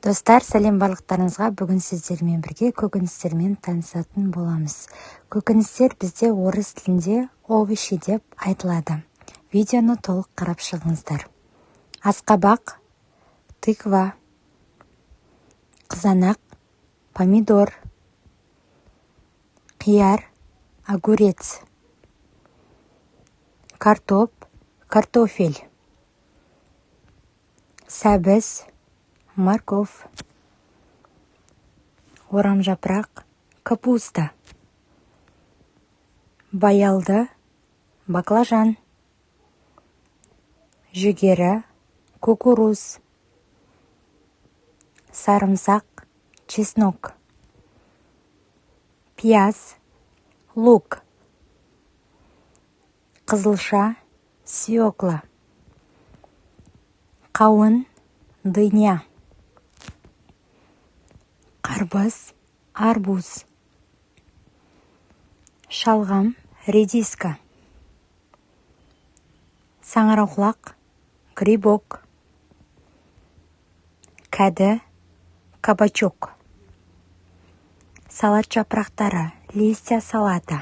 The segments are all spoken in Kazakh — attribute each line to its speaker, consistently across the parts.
Speaker 1: Достар, сәлем барлықтарыңызға. Бүгін сіздермен бірге көкөністермен танысатын боламыз. Көкөністер бізде орыс тілінде овощи деп айтылады. Видеоны толық қарап шығыңыздар. Асқабақ, тыква, қызанақ, помидор, қияр, огурец, картоп, картофель, сәбіз, морковь, орамжапырақ, капуста, баялды, баклажан, жүгері, кукуруз, сарымсақ, чеснок, пияз, лук, қызылша, свекла, қауын, дыня, қарбыз, арбуз, шалғам, редиска, саңырауқұлақ, грибок, кәді, кабачок, салат жапырақтары, листья салата,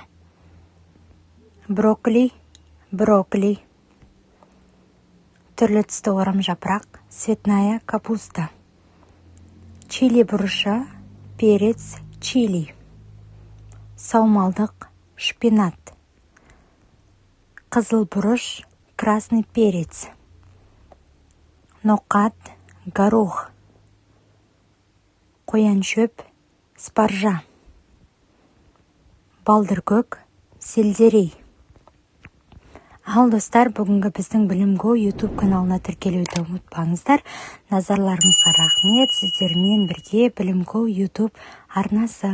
Speaker 1: брокколи, түрлі түсті орамжапырақ, цветная капуста, чили бұрышы, перец, чили, саумалдық, шпинат, қызыл бұрыш, красный перец, ноқат, горох, қояншөп, спаржа, балдыркөк, сельдерей. Ал достар, бүгінгі біздің Білімгу YouTube каналына тіркелуді ұмытпаңыздар. Назарларыңызға рахмет. Сіздермен бірге Білімгу YouTube арнасы.